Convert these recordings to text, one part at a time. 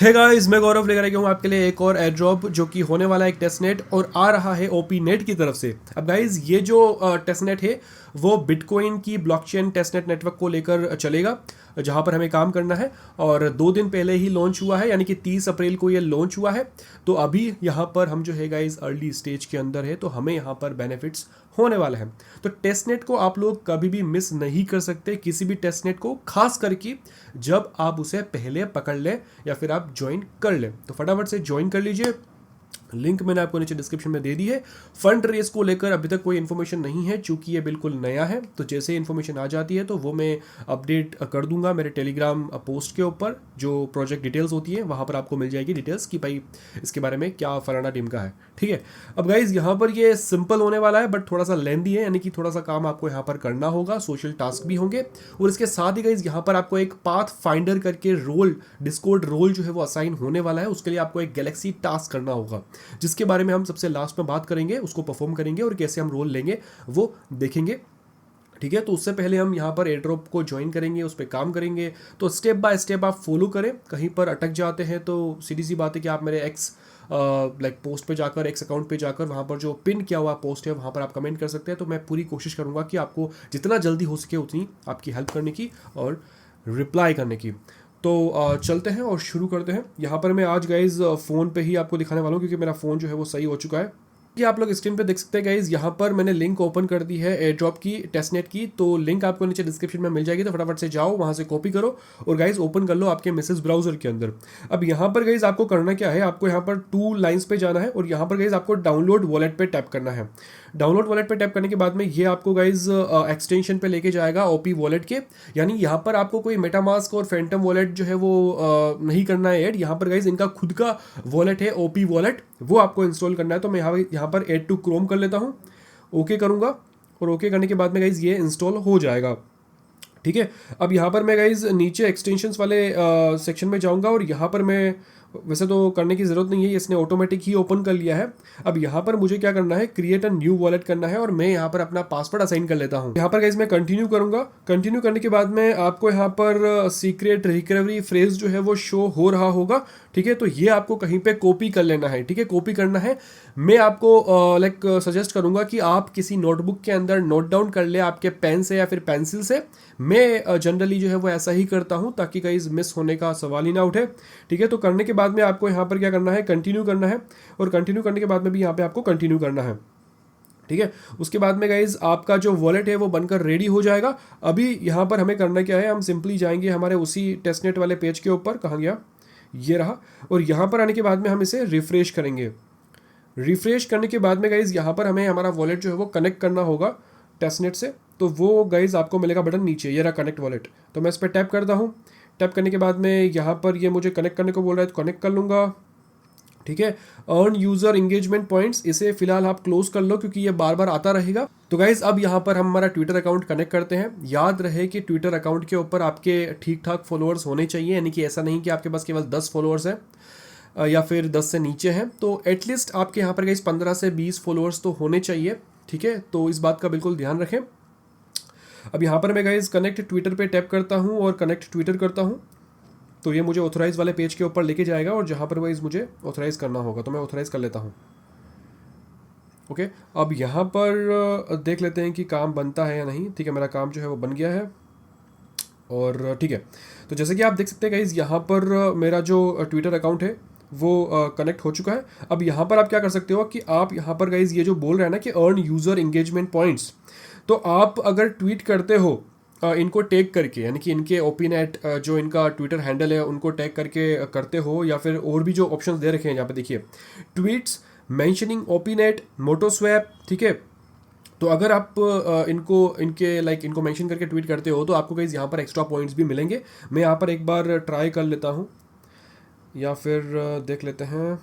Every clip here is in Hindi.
हे गाइस, मैं गौरव लेकर आ गया हूँ आपके लिए एक और एयर ड्रॉप जो कि होने वाला है एक टेस्ट नेट और आ रहा है ओपी नेट की तरफ से। अब गाइस ये जो टेस्ट नेट है वो बिटकॉइन की ब्लॉकचेन टेस्ट नेट नेटवर्क को लेकर चलेगा, जहाँ पर हमें काम करना है। और 2 दिन पहले ही लॉन्च हुआ है, यानी कि 30 अप्रैल को ये लॉन्च हुआ है। तो अभी यहाँ पर हम जो है गाइस अर्ली स्टेज के अंदर है, तो हमें यहाँ पर बेनिफिट्स होने वाले हैं। तो टेस्ट नेट को आप लोग कभी भी मिस नहीं कर सकते, किसी भी टेस्ट नेट को, खास करके जब आप उसे पहले पकड़ लें या फिर आप ज्वाइन कर लें। तो फटाफट से ज्वाइन कर लीजिए, लिंक मैंने आपको नीचे डिस्क्रिप्शन में दे दी है। फंड रेस को लेकर अभी तक कोई इन्फॉर्मेशन नहीं है, चूंकि ये बिल्कुल नया है। तो जैसे इन्फॉर्मेशन आ जाती है तो वो मैं अपडेट कर दूंगा मेरे टेलीग्राम पोस्ट के ऊपर, जो प्रोजेक्ट डिटेल्स होती है वहाँ पर आपको मिल जाएगी डिटेल्स कि भाई इसके बारे में क्या फलाना टीम का है। ठीक है, अब गाइज यहाँ पर ये सिंपल होने वाला है बट थोड़ा सा लेंदी है, यानी कि थोड़ा सा काम आपको यहाँ पर करना होगा, सोशल टास्क भी होंगे। और इसके साथ ही गाइज यहाँ पर आपको एक पाथ फाइंडर करके रोल, डिस्कॉर्ड रोल जो है वो असाइन होने वाला है। उसके लिए आपको एक गैलेक्सी टास्क करना होगा, जिसके बारे में हम सबसे लास्ट में बात करेंगे, उसको परफॉर्म करेंगे और कैसे हम रोल लेंगे वो देखेंगे। ठीक है, तो उससे पहले हम यहाँ पर एयर ड्रॉप को ज्वाइन करेंगे, उस पर काम करेंगे। तो स्टेप बाय स्टेप आप फॉलो करें। कहीं पर अटक जाते हैं तो सीधी सी बात है कि आप मेरे एक्स पोस्ट पे जाकर, एक्स अकाउंट पे जाकर, वहाँ पर जो पिन किया हुआ पोस्ट है वहाँ पर आप कमेंट कर सकते हैं। तो मैं पूरी कोशिश करूँगा कि आपको जितना जल्दी हो सके उतनी आपकी हेल्प करने की और रिप्लाई करने की। तो चलते हैं और शुरू करते हैं। यहाँ पर मैं आज गाइज फ़ोन पे ही आपको दिखाने वाला हूँ, क्योंकि मेरा फ़ोन जो है वो सही हो चुका है। कि आप लोग स्क्रीन पे देख सकते हैं गाइज, यहाँ पर मैंने लिंक ओपन कर दी है एयर ड्रॉप की, टेस्टनेट की। तो लिंक आपको नीचे डिस्क्रिप्शन में मिल जाएगी, तो फटाफट से जाओ वहाँ से कॉपी करो और गाइज ओपन कर लो आपके मैसेज ब्राउजर के अंदर। अब यहाँ पर गाइज आपको करना क्या है, आपको यहाँ पर 2 लाइन्स पे जाना है और यहाँ पर गाइज आपको डाउनलोड वॉलेट पे टैप करना है। डाउनलोड वॉलेट पे टैप करने के बाद में ये आपको गाइज एक्सटेंशन पे लेके जाएगा ओपी वॉलेट के। यानी यहाँ पर आपको कोई मेटामास्क और फैंटम वॉलेट जो है वो नहीं करना है ऐड। यहाँ पर गाइज इनका खुद का वॉलेट है ओपी वॉलेट, वो आपको इंस्टॉल करना है। तो मैं यहाँ पर ऐड टू क्रोम कर लेता हूँ, ओके करूँगा और ओके करने के बाद में गाइज ये इंस्टॉल हो जाएगा। ठीक है, अब यहाँ पर मैं गाइज नीचे एक्सटेंशंस वाले सेक्शन में जाऊँगा और यहाँ पर मैं, वैसे तो करने की ज़रूरत नहीं है, इसने ऑटोमेटिक ही ओपन कर लिया है। अब यहाँ पर मुझे क्या करना है, क्रिएट अ न्यू वॉलेट करना है और मैं यहाँ पर अपना पासवर्ड असाइन कर लेता हूँ। यहाँ पर गाइज मैं कंटिन्यू करूँगा। कंटिन्यू करने के बाद में आपको यहाँ पर सीक्रेट रिकवरी फ्रेज जो है वो शो हो रहा होगा। ठीक है, तो ये आपको कहीं पे कॉपी कर लेना है। ठीक है, कॉपी करना है। मैं आपको सजेस्ट करूँगा कि आप किसी नोटबुक के अंदर नोट डाउन कर ले, आपके पेन से या फिर पेंसिल से। मैं जनरली जो है वो ऐसा ही करता हूँ ताकि गाइज मिस होने का सवाल ही ना उठे। ठीक है, तो करने के बाद में आपको यहाँ पर क्या करना है, कंटिन्यू करना है और कंटिन्यू करने के बाद में भी यहाँ पे आपको कंटिन्यू करना है। ठीक है, उसके बाद में गाइज आपका जो वॉलेट है वो बनकर रेडी हो जाएगा। अभी यहाँ पर हमें करना क्या है, हम सिंपली जाएंगे हमारे उसी टेस्टनेट वाले पेज के ऊपर, कहाँ गया, ये रहा। और यहाँ पर आने के बाद में हम इसे रिफ्रेश करेंगे। रिफ्रेश करने के बाद में गाइज यहाँ पर हमें हमारा वॉलेट जो है वो कनेक्ट करना होगा टेस्टनेट से। तो वो गाइज आपको मिलेगा बटन नीचे, ये रहा कनेक्ट वॉलेट। तो मैं इस पर टैप करता हूँ। टैप करने के बाद में यहाँ पर ये मुझे कनेक्ट करने को बोल रहा है, तो कनेक्ट कर लूँगा। ठीक है, अर्न यूजर एंगेजमेंट पॉइंट्स, इसे फिलहाल आप क्लोज कर लो क्योंकि ये बार बार आता रहेगा। तो गाइज अब यहाँ पर हम हमारा ट्विटर अकाउंट कनेक्ट करते हैं। याद रहे कि ट्विटर अकाउंट के ऊपर आपके ठीक ठाक फॉलोअर्स होने चाहिए, यानी कि ऐसा नहीं कि आपके पास केवल 10 फॉलोअर्स हैं या फिर 10 से नीचे हैं। तो एटलीस्ट आपके यहाँ पर गाइज 15 से 20 फॉलोअर्स तो होने चाहिए। ठीक है, तो इस बात का बिल्कुल ध्यान रखें। अब यहाँ पर मैं गाइज कनेक्ट ट्विटर पे टैप करता हूँ और कनेक्ट ट्विटर करता हूँ। तो ये मुझे ऑथराइज वाले पेज के ऊपर लेके जाएगा और जहाँ पर वाइज मुझे ऑथराइज करना होगा, तो मैं ऑथराइज कर लेता हूँ। ओके, अब यहाँ पर देख लेते हैं कि काम बनता है या नहीं। ठीक है, मेरा काम जो है वो बन गया है और ठीक है। तो जैसे कि आप देख सकते हैं गाइज, यहाँ पर मेरा जो ट्विटर अकाउंट है वो कनेक्ट हो चुका है। अब यहाँ पर आप क्या कर सकते हो कि आप यहाँ पर गाइज ये जो बोल रहे हैं ना कि अर्न यूज़र इंगेजमेंट पॉइंट्स, तो आप अगर ट्वीट करते हो इनको टैग करके, यानी कि इनके ओपीनेट जो इनका ट्विटर हैंडल है उनको टैग करके करते हो, या फिर और भी जो ऑप्शंस दे रखे हैं यहाँ पे देखिए, ट्वीट्स मेंशनिंग ओपीनेट, मोटोस्वैप। ठीक है, तो अगर आप इनको मेंशन करके ट्वीट करते हो तो आपको गाइस यहाँ पर एक्स्ट्रा पॉइंट्स भी मिलेंगे। मैं यहाँ पर एक बार ट्राई कर लेता हूँ या फिर देख लेते हैं।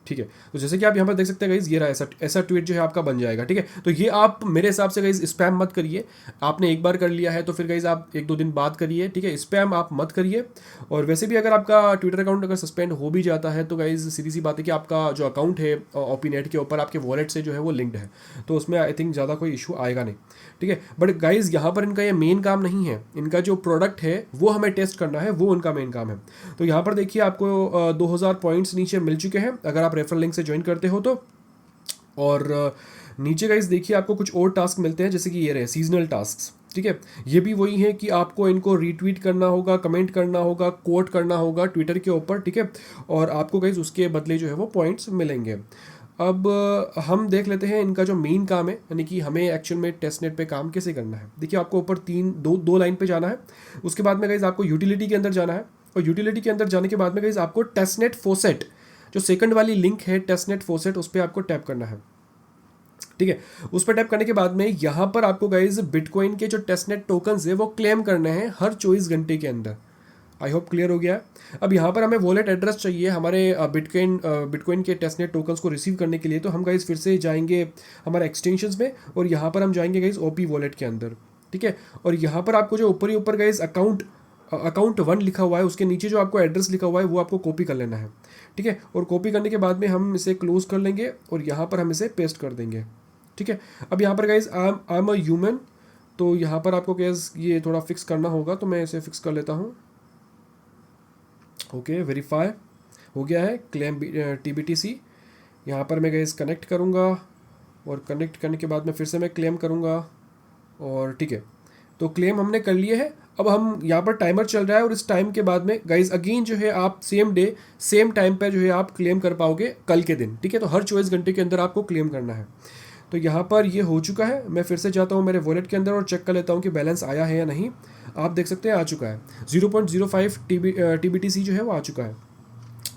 ठीक है, तो जैसे कि आप यहाँ पर देख सकते हैं गाइज, ये रहा ऐसा ऐसा ट्वीट जो है आपका बन जाएगा। ठीक है, तो ये आप मेरे हिसाब से गाइज स्पैम मत करिए। आपने एक बार कर लिया है तो फिर गाइज आप 1-2 दिन बाद करिए। ठीक है, स्पैम आप मत करिए। और वैसे भी अगर आपका ट्विटर अकाउंट अगर सस्पेंड हो भी जाता है तो गाइज सीधी सी बात है कि आपका जो अकाउंट है ओपीनेट के ऊपर आपके वॉलेट से जो है वो लिंक्ड है, तो उसमें आई थिंक ज़्यादा कोई इशू आएगा नहीं। ठीक है, बट गाइज यहाँ पर इनका ये मेन काम नहीं है, इनका जो प्रोडक्ट है वो हमें टेस्ट करना है, वो उनका मेन काम है। तो यहाँ पर देखिए आपको 2000 पॉइंट्स नीचे मिल चुके हैं अगर आप रेफरल लिंक से ज्वाइन करते हो तो। और नीचे गाइस देखिए आपको कुछ और टास्क मिलते हैं, जैसे कि ये रहे सीजनल टास्क। ठीक है, ये भी वही है कि आपको इनको रीट्वीट करना होगा, कमेंट करना होगा, कोट करना होगा ट्विटर के ऊपर। ठीक है, और आपको गाइस उसके बदले जो है वो पॉइंट्स मिलेंगे। अब हम देख लेते हैं इनका जो मेन काम है, यानी कि हमें एक्चुअल में टेस्टनेट पे काम कैसे करना है। देखिए आपको ऊपर दो लाइन पे जाना है, उसके बाद में गाइस आपको यूटिलिटी के अंदर जाना है, और यूटिलिटी के अंदर जाने के बाद में गाइस आपको टेस्टनेट फोसेट, जो सेकंड वाली लिंक है टेस्टनेट फोसेट, उस पर आपको टैप करना है। ठीक है, उस पर टैप करने के बाद में यहाँ पर आपको गाइज बिटकॉइन के जो टेस्टनेट टोकन्स है वो क्लेम करने हैं हर 24 घंटे के अंदर। आई होप क्लियर हो गया। अब यहाँ पर हमें वॉलेट एड्रेस चाहिए हमारे बिटकॉइन के टेस्टनेट टोकन्स को रिसीव करने के लिए, तो हम गाइज फिर से जाएंगे हमारे एक्सटेंशंस में, और यहाँ पर हम जाएंगे गाइज ओपी वॉलेट के अंदर। ठीक है, और यहाँ पर आपको जो ऊपर ही ऊपर गाइज अकाउंट 1 लिखा हुआ है, उसके नीचे जो आपको एड्रेस लिखा हुआ है वो आपको कॉपी कर लेना है। ठीक है, और कॉपी करने के बाद में हम इसे क्लोज कर लेंगे और यहाँ पर हम इसे पेस्ट कर देंगे। ठीक है, अब यहाँ पर guys I am a human, तो यहाँ पर आपको गैस ये थोड़ा फिक्स करना होगा, तो मैं इसे फिक्स कर लेता हूँ। ओके, वेरीफाई हो गया है। क्लेम TBTC, यहाँ पर मैं गैस कनेक्ट करूँगा, और कनेक्ट करने के बाद में फिर से मैं क्लेम करूँगा, और ठीक है, तो क्लेम हमने कर लिए है। अब हम यहाँ पर टाइमर चल रहा है, और इस टाइम के बाद में गाइज अगेन जो है आप सेम डे सेम टाइम पर जो है आप क्लेम कर पाओगे कल के दिन। ठीक है, तो हर 24 घंटे के अंदर आपको क्लेम करना है। तो यहाँ पर ये हो चुका है। मैं फिर से जाता हूँ मेरे वॉलेट के अंदर और चेक कर लेता हूँ कि बैलेंस आया है या नहीं। आप देख सकते हैं आ चुका है, 0.05 TBTC जो है वो आ चुका है।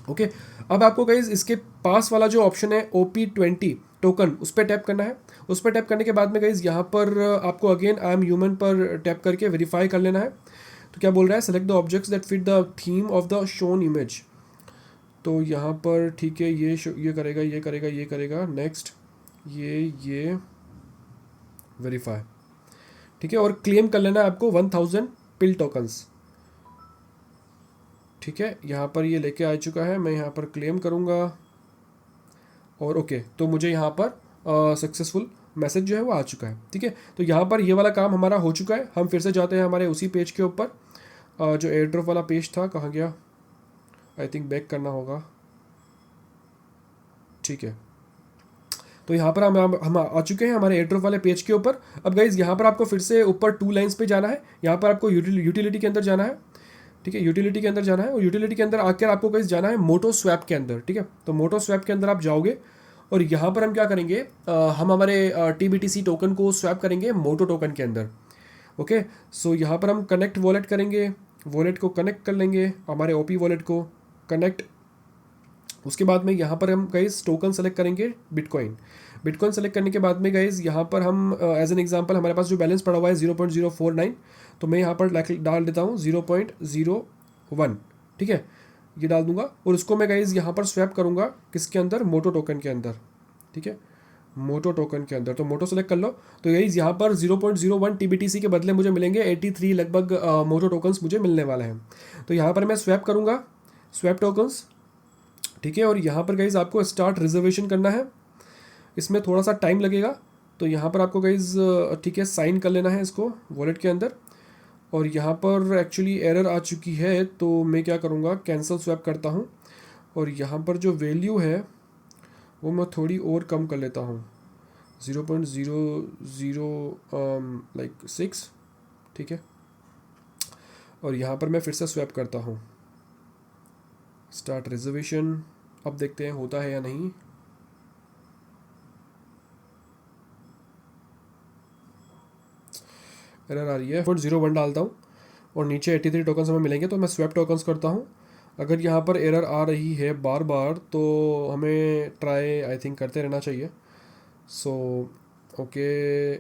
ओके, अब आपको गाइज इसके पास वाला जो ऑप्शन है OP20 टोकन, उस पर टैप करना है। उस पर टैप करने के बाद में गाइज यहाँ पर आपको अगेन आई एम ह्यूमन पर टैप करके वेरीफाई कर लेना है। तो क्या बोल रहा है, select the objects that fit the theme of the shown image. तो यहाँ पर ठीक है, ये करेगा, ये करेगा, ये करेगा, नेक्स्ट ये वेरीफाई। ठीक है, और क्लेम कर लेना है आपको 1000 पिल टोकन्स। ठीक है, यहाँ पर ये लेके आ चुका है, मैं यहाँ पर क्लेम करूँगा, और ओके, तो मुझे यहाँ पर सक्सेसफुल मैसेज जो है वो आ चुका है। ठीक है, तो यहाँ पर ये वाला काम हमारा हो चुका है। हम फिर से जाते हैं हमारे उसी पेज के ऊपर, जो एयर ड्रॉप वाला पेज था, कहाँ गया, आई थिंक बैक करना होगा। ठीक है, तो यहाँ पर हम आ चुके हैं हमारे एयर ड्रॉप वाले पेज के ऊपर। अब गाइज यहाँ पर आपको फिर से ऊपर 2 लाइन्स पे जाना है, यहाँ पर आपको यूटिलिटी के अंदर जाना है। ठीक है, यूटिलिटी के अंदर जाना है, और यूटिलिटी के अंदर आकर आपको गाइज जाना है मोटो स्वैप के अंदर। ठीक है, तो मोटो स्वैप के अंदर आप जाओगे, और यहाँ पर हम क्या करेंगे, हम हमारे TBTC टोकन को स्वैप करेंगे मोटो टोकन के अंदर। ओके, सो यहाँ पर हम कनेक्ट वॉलेट करेंगे, वॉलेट को कनेक्ट कर लेंगे, हमारे OP वॉलेट को कनेक्ट। उसके बाद में यहाँ पर हम गाइज टोकन सेलेक्ट करेंगे बिटकॉइन सेलेक्ट करने के बाद में गाइज यहाँ पर हम एज एन एग्जांपल हमारे पास जो बैलेंस पड़ा हुआ है 0.049, तो मैं यहाँ पर डाल देता हूँ 0.01। ठीक है, ये डाल दूंगा, और उसको मैं गाइज यहाँ पर स्वैप करूँगा किसके अंदर, मोटो टोकन के अंदर। ठीक है, मोटो टोकन के अंदर, तो मोटो सेलेक्ट कर लो। तो गाइज यहाँ पर 0.01 TBTC के बदले मुझे मिलेंगे 83 लगभग मोटो टोकन्स मुझे मिलने वाले हैं। तो यहाँ पर मैं स्वैप करूँगा, स्वैप टोकन्स। ठीक है, और यहाँ पर गाइज आपको स्टार्ट रिजर्वेशन करना है, इसमें थोड़ा सा टाइम लगेगा। तो यहाँ पर आपको गाइज ठीक है साइन कर लेना है इसको वॉलेट के अंदर, और यहाँ पर एक्चुअली एरर आ चुकी है, तो मैं क्या करूँगा, कैंसिल स्वैप करता हूँ, और यहाँ पर जो वैल्यू है वो मैं थोड़ी और कम कर लेता हूँ, 0.00 ठीक है, और यहाँ पर मैं फिर से स्वैप करता हूँ, स्टार्ट रिजर्वेशन। अब देखते हैं होता है या नहीं। एरर आ रही है, 0.01 डालता हूँ, और नीचे 83 टोकन्स हमें मिलेंगे, तो मैं स्वैप टोकन्स करता हूँ। अगर यहाँ पर एरर आ रही है बार बार, तो हमें ट्राई आई थिंक करते रहना चाहिए। सो ओके,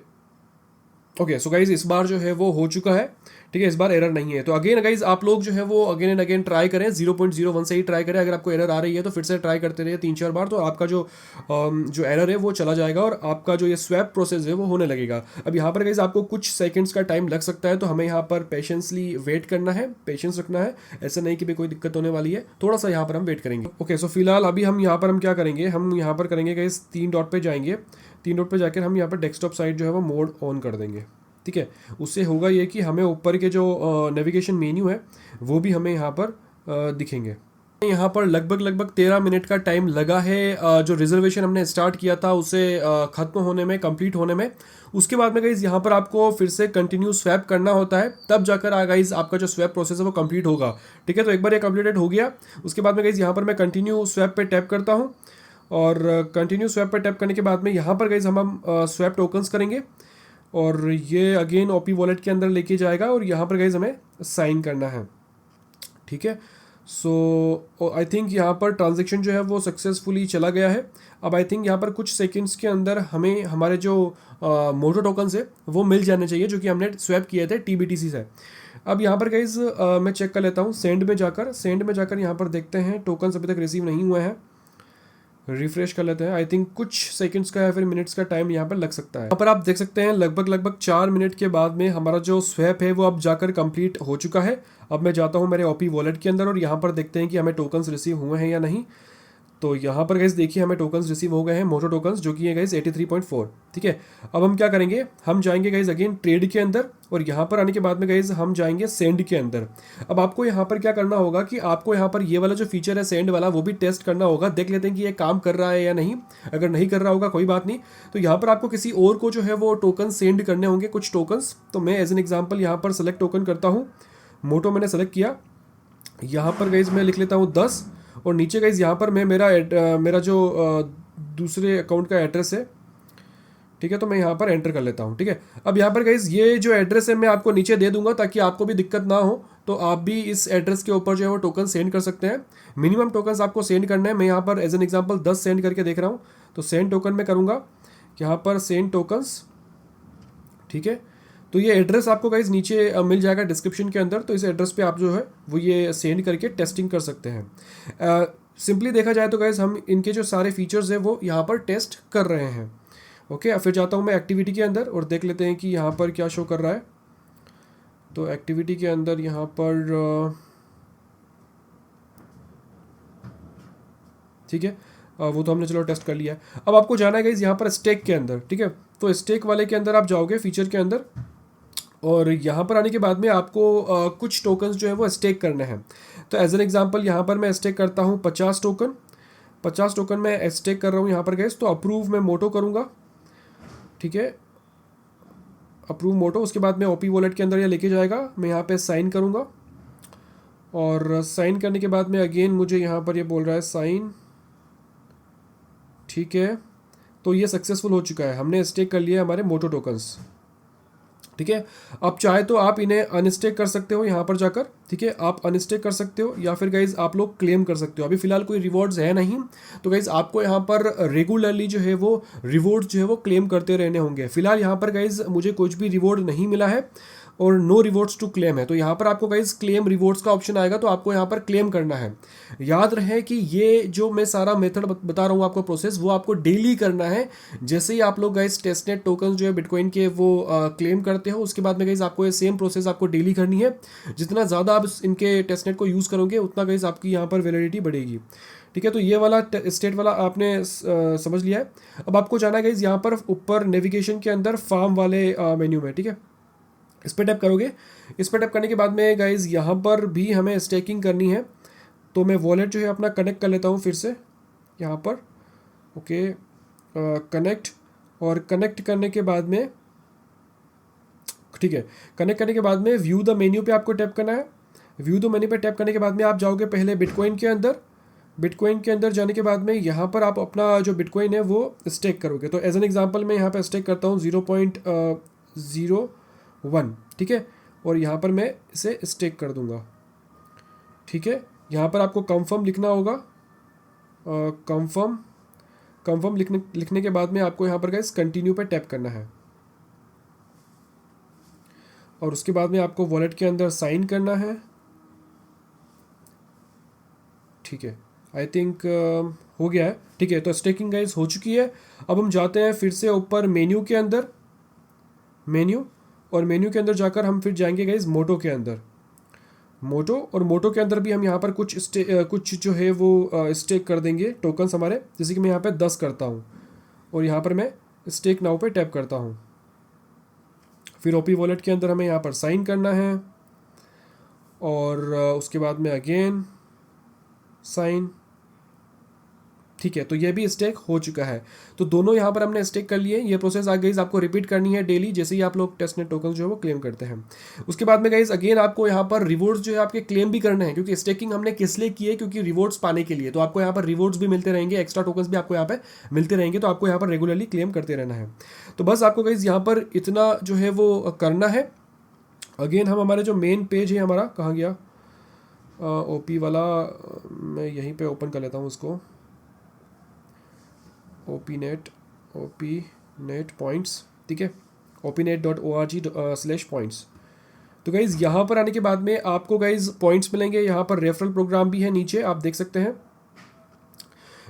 सो गाइज इस बार जो है वो हो चुका है। ठीक है, इस बार एरर नहीं है। तो अगेन गाइज आप लोग जो है वो अगेन एंड अगेन ट्राई करें, 0.01 से ही ट्राई करें। अगर आपको एरर आ रही है तो फिर से ट्राई करते रहिए 3-4 बार, तो आपका जो एरर है वो चला जाएगा और आपका जो ये स्वैप प्रोसेस है वो होने लगेगा। अब यहाँ पर गाइज आपको कुछ सेकंड्स का टाइम लग सकता है, तो हमें यहाँ पर पेशेंसली वेट करना है, पेशेंस रखना है। ऐसा नहीं कि भाई कोई दिक्कत होने वाली है, थोड़ा सा यहाँ पर हम वेट करेंगे। ओके, सो फिलहाल अभी हम यहाँ पर क्या करेंगे, हम यहाँ पर करेंगे गाइज 3 डॉट पे जाएंगे। 3 डॉट पे जाकर हम यहाँ पर डेस्कटॉप साइड जो है वो मोड ऑन कर देंगे। ठीक है, उससे होगा ये कि हमें ऊपर के जो नेविगेशन मेन्यू है वो भी हमें यहाँ पर दिखेंगे। यहाँ पर लगभग 13 मिनट का टाइम लगा है जो रिजर्वेशन हमने स्टार्ट किया था उसे ख़त्म होने में, कंप्लीट होने में। उसके बाद में गाइज यहाँ पर आपको फिर से कंटिन्यू स्वैप करना होता है, तब जाकर गाइज आपका जो स्वैप प्रोसेस है वो कंप्लीट होगा। ठीक है, तो एक बार ये कंप्लीटेड हो गया, उसके बाद में गाइज यहाँ पर मैं कंटिन्यू स्वैप पे टैप करता हूँ और कंटिन्यू स्वैप पे टैप करने के बाद में यहाँ पर गाइज हम स्वैप टोकन्स करेंगे और ये अगेन ओपी वॉलेट के अंदर लेके जाएगा और यहाँ पर गाइज हमें साइन करना है। ठीक है, सो आई थिंक यहाँ पर ट्रांजैक्शन जो है वो सक्सेसफुली चला गया है। अब आई थिंक यहाँ पर कुछ सेकंड्स के अंदर हमें हमारे जो मोटो टोकन्स है वो मिल जाने चाहिए, जो कि हमने स्वैप किए थे TBTC से। अब यहाँ पर गाइज मैं चेक कर लेता हूँ सेंड में जाकर यहाँ पर देखते हैं टोकन्स अभी तक रिसीव नहीं हुए हैं। रिफ्रेश कर लेते हैं, आई थिंक कुछ सेकंड्स का या फिर मिनट्स का टाइम यहाँ पर लग सकता है। यहाँ पर आप देख सकते हैं लगभग 4 मिनट के बाद में हमारा जो स्वैप है वो अब जाकर कंप्लीट हो चुका है। अब मैं जाता हूँ मेरे ओपी वॉलेट के अंदर और यहाँ पर देखते हैं कि हमें टोकन्स रिसीव हुए हैं या नहीं। तो यहाँ पर गाइस देखिए हमें टोकन्स रिसीव हो गए हैं, मोटो टोकन्स, जो कि है गाइस 83.4। ठीक है, अब हम क्या करेंगे, हम जाएंगे गाइस अगेन ट्रेड के अंदर और यहाँ पर आने के बाद में गाइस हम जाएंगे सेंड के अंदर। अब आपको यहाँ पर क्या करना होगा कि आपको यहाँ पर ये वाला जो फीचर है सेंड वाला वो भी टेस्ट करना होगा, देख लेते हैं कि ये काम कर रहा है या नहीं। अगर नहीं कर रहा होगा कोई बात नहीं, तो यहाँ पर आपको किसी और को जो है वो टोकन सेंड करने होंगे, कुछ टोकन्स। तो मैं एज एन एग्जाम्पल यहाँ पर सेलेक्ट टोकन करता हूँ, मोटो मैंने सेलेक्ट किया। यहाँ पर गाइज मैं लिख लेता हूँ 10 और नीचे गाइज यहाँ पर मैं मेरा जो दूसरे अकाउंट का एड्रेस है, ठीक है, तो मैं यहाँ पर एंटर कर लेता हूँ। ठीक है, अब यहाँ पर गाइज ये जो एड्रेस है मैं आपको नीचे दे दूंगा ताकि आपको भी दिक्कत ना हो, तो आप भी इस एड्रेस के ऊपर जो है वो टोकन सेंड कर सकते हैं। मिनिमम टोकन्स आपको सेंड करना है, मैं यहाँ पर एज एन एग्जाम्पल 10 सेंड करके देख रहा हूँ। तो सेंड टोकन में करूँगा यहाँ पर सेंड टोकन्स। ठीक है, तो ये एड्रेस आपको गाइज नीचे मिल जाएगा डिस्क्रिप्शन के अंदर, तो इस एड्रेस पे आप जो है वो ये सेंड करके टेस्टिंग कर सकते हैं। सिंपली देखा जाए तो गाइज हम इनके जो सारे फीचर्स हैं वो यहाँ पर टेस्ट कर रहे हैं। ओके, अब फिर जाता हूँ मैं एक्टिविटी के अंदर और देख लेते हैं कि यहाँ पर क्या शो कर रहा है। तो एक्टिविटी के अंदर यहाँ पर ठीक है, वो तो हमने चलो टेस्ट कर लिया है। अब आपको जाना है गाइज यहाँ पर स्टेक के अंदर। ठीक है, तो स्टेक वाले के अंदर आप जाओगे फीचर के अंदर और यहाँ पर आने के बाद में आपको कुछ टोकन्स जो है वो स्टेक करने हैं। तो एज एन एग्जांपल यहाँ पर मैं स्टेक करता हूँ 50 टोकन। 50 टोकन मैं स्टेक कर रहा हूँ यहाँ पर गाइस। तो अप्रूव मैं मोटो करूँगा। ठीक है, अप्रूव मोटो, उसके बाद मैं ओपी वॉलेट के अंदर ये लेके जाएगा, मैं यहाँ पे साइन करूँगा और साइन करने के बाद में अगेन मुझे यहाँ पर ये बोल रहा है साइन। ठीक है, तो ये सक्सेसफुल हो चुका है, हमने स्टेक कर लिया हमारे मोटो टोकन्स। ठीक है, अब चाहे तो आप इन्हें अनस्टेक कर सकते हो यहाँ पर जाकर। ठीक है, आप अनस्टेक कर सकते हो या फिर गाइज आप लोग क्लेम कर सकते हो। अभी फिलहाल कोई रिवॉर्ड्स है नहीं, तो गाइज आपको यहाँ पर रेगुलरली जो है वो रिवॉर्ड्स जो है वो क्लेम करते रहने होंगे। फिलहाल यहाँ पर गाइज मुझे कुछ भी रिवॉर्ड नहीं मिला है और नो रिवॉर्ड्स टू क्लेम है, तो यहाँ पर आपको गाइज क्लेम रिवॉर्ड्स का ऑप्शन आएगा, तो आपको यहाँ पर क्लेम करना है। याद रहे कि ये जो मैं सारा मेथड बता रहा हूँ आपको प्रोसेस, वो आपको डेली करना है। जैसे ही आप लोग गाइज टेस्टनेट टोकन जो है बिटकॉइन के वो क्लेम करते हो, उसके बाद में गाइज आपको ये सेम प्रोसेस आपको डेली करनी है। जितना ज़्यादा आप इनके टेस्टनेट को यूज़ करोगे उतना गाइज आपकी यहाँ पर वैलिडिटी बढ़ेगी। ठीक है, तो ये वाला स्टेट वाला आपने समझ लिया है। अब आपको जाना है गाइज यहाँ पर ऊपर नेविगेशन के अंदर फार्म वाले मेन्यू में। ठीक है, इस पर टैप करोगे। इस पर टैप करने के बाद में गाइज यहाँ पर भी हमें स्टेकिंग करनी है, तो मैं वॉलेट जो है अपना कनेक्ट कर लेता हूँ फिर से यहाँ पर। ओके, कनेक्ट, और कनेक्ट करने के बाद में ठीक है, कनेक्ट करने के बाद में व्यू द मेन्यू पे आपको टैप करना है। व्यू द मेन्यू पे टैप करने के बाद में आप जाओगे पहले बिटकॉइन के अंदर। बिटकॉइन के अंदर जाने के बाद में यहाँ पर आप अपना जो बिटकॉइन है वो स्टेक करोगे। तो एज एन एग्जांपल मैं यहाँ पर स्टेक करता हूँ 0.01। ठीक है, और यहाँ पर मैं इसे स्टेक कर दूँगा। ठीक है, यहाँ पर आपको कंफर्म लिखना होगा। कंफर्म लिखने के बाद में आपको यहाँ पर गाइस कंटिन्यू पे टैप करना है। और उसके बाद में आपको वॉलेट के अंदर साइन करना है। ठीक है, आई थिंक हो गया है। ठीक है, तो स्टेकिंग गाइस हो चुकी है। अब हम जाते हैं फिर से ऊपर मेन्यू के अंदर, मेन्यू, और मेन्यू के अंदर जाकर हम फिर जाएंगे गाइस मोटो के अंदर, मोटो, और मोटो के अंदर भी हम यहाँ पर कुछ जो है वो स्टेक कर देंगे टोकन्स हमारे। जैसे कि मैं यहाँ पे 10 करता हूँ और यहाँ पर मैं स्टेक नाउ पे टैप करता हूँ। फिर ओपी वॉलेट के अंदर हमें यहाँ पर साइन करना है और उसके बाद में अगेन साइन। ठीक है, तो ये भी स्टेक हो चुका है। तो दोनों यहाँ पर हमने स्टेक कर लिए। ये प्रोसेस गाइस आपको रिपीट करनी है डेली, जैसे ही आप लोग टेस्टनेट टोकन जो है वो क्लेम करते हैं। उसके बाद में गाइस अगेन आपको यहाँ पर रिवॉर्ड्स जो है आपके क्लेम भी करने हैं, क्योंकि स्टेकिंग हमने किस लिए की है, क्योंकि रिवॉर्ड्स पाने के लिए। तो आपको यहाँ पर रिवॉर्ड्स भी मिलते रहेंगे, एक्स्ट्रा टोकन्स भी आपको यहाँ पर मिलते रहेंगे, तो आपको यहाँ पर रेगुलरली क्लेम करते रहना है। तो बस आपको गाइस यहाँ पर इतना जो है वो करना है। अगेन हम हमारे जो मेन पेज है हमारा, कहाँ गया ओपी वाला, मैं यहीं पे ओपन कर लेता हूँ उसको, ओपी नेट पॉइंट्स। ठीक है, opnet.org/points। तो गाइज़ यहाँ पर आने के बाद में आपको गाइज़ पॉइंट्स मिलेंगे। यहाँ पर रेफरल प्रोग्राम भी है, नीचे आप देख सकते हैं।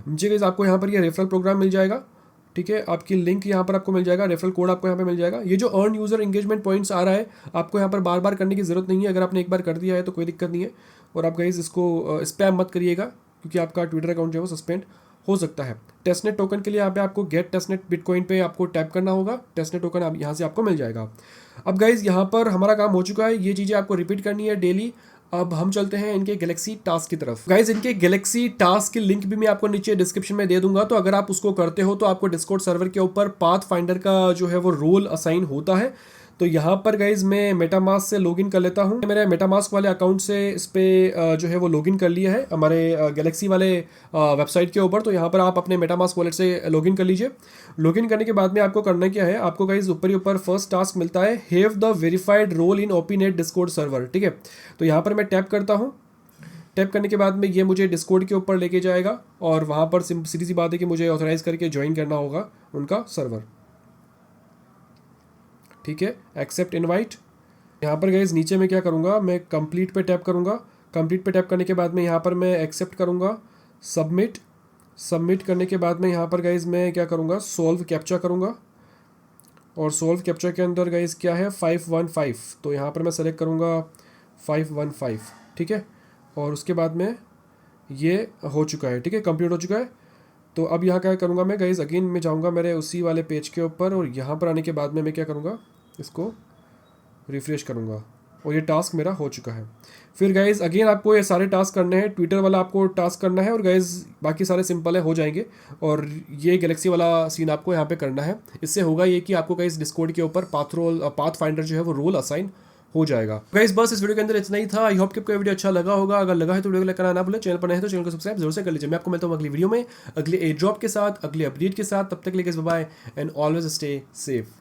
नीचे गाइज़ आपको यहाँ पर ये रेफरल प्रोग्राम मिल जाएगा। ठीक है, आपकी लिंक यहाँ पर आपको मिल जाएगा, रेफरल कोड आपको यहाँ पे मिल जाएगा। ये जो अर्न यूज़र एंगेजमेंट पॉइंट्स आ रहा है, आपको यहाँ पर बार बार करने की ज़रूरत नहीं है। अगर आपने एक बार कर दिया है तो कोई दिक्कत नहीं है। और आप गाइज़ इसको स्पैम मत करिएगा, क्योंकि आपका ट्विटर अकाउंट जो है वो सस्पेंड हो सकता है। टेस्टनेट टोकन के लिए यहाँ पे आपको गेट टेस्टनेट बिटकॉइन पे आपको टैप करना होगा। टेस्टनेट टोकन अब यहाँ से आपको मिल जाएगा। अब गाइज़ यहाँ पर हमारा काम हो चुका है, ये चीज़ें आपको रिपीट करनी है डेली। अब हम चलते हैं इनके गैलेक्सी टास्क की तरफ। गाइज इनके गैलेक्सी टास्क की लिंक भी मैं आपको नीचे डिस्क्रिप्शन में दे दूंगा। तो अगर आप उसको करते हो तो आपको डिस्कॉर्ड सर्वर के ऊपर पाथ फाइंडर का जो है वो रोल असाइन होता है। तो यहाँ पर गाइज मैं मेटामास्क से लॉगिन कर लेता हूँ। मेरे मेटामास्क वाले अकाउंट से इस पर जो है वो लॉगिन कर लिया है हमारे गैलेक्सी वाले वेबसाइट के ऊपर। तो यहाँ पर आप अपने मेटामास्क वॉलेट से लॉगिन कर लीजिए। लॉगिन करने के बाद में आपको करना क्या है, आपको गाइज ऊपर ही ऊपर फर्स्ट टास्क मिलता है, have the verified role in Opinet Discord server. ठीक है, तो यहाँ पर मैं टैप करता हूँ। टैप करने के बाद में ये मुझे डिस्कॉर्ड के ऊपर लेके जाएगा और वहाँ पर सीधी सी बात है कि मुझे ऑथराइज करके ज्वाइन करना होगा उनका सर्वर। ठीक है, एक्सेप्ट इनवाइट। यहाँ पर गाइज नीचे मैं क्या करूँगा, मैं कंप्लीट पे टैप करूँगा। कंप्लीट पे टैप करने के बाद में यहाँ पर मैं एक्सेप्ट करूँगा, सबमिट करने के बाद में यहाँ पर गाइज मैं क्या करूँगा, सॉल्व कैप्चा करूँगा। और सॉल्व कैप्चा के अंदर गाइज क्या है 515, तो यहाँ पर मैं सेलेक्ट करूँगा 515। ठीक है, और उसके बाद में ये हो चुका है। ठीक है, कंप्लीट हो चुका है। तो अब यहाँ क्या करूँगा मैं गाइज, अगेन मैं जाऊँगा मेरे उसी वाले पेज के ऊपर और यहाँ पर आने के बाद में मैं क्या करूँगा, इसको रिफ्रेश करूँगा और ये टास्क मेरा हो चुका है। फिर गाइज अगेन आपको ये सारे टास्क करने हैं। ट्विटर वाला आपको टास्क करना है और गाइज बाकी सारे सिंपल है, हो जाएंगे। और ये गैलेक्सी वाला सीन आपको यहाँ पे करना है। इससे होगा ये कि आपको गाइज डिस्कॉर्ड के ऊपर पाथ फाइंडर जो है वो रोल असाइन हो जाएगा। गाइस बस इस वीडियो के अंदर इतना ही था। आई होप कि आपको वीडियो अच्छा लगा होगा। अगर लगा है तो वीडियो को लाइक करना ना भूलें। चैनल पर नए हैं तो चैनल को सब्सक्राइब जरूर से कर लीजिए। मैं आपको मिलता हूँ अगली वीडियो में, अगले एयर ड्रॉप के साथ, अगले अपडेट के साथ। तब तक के लिए bye bye and always stay safe.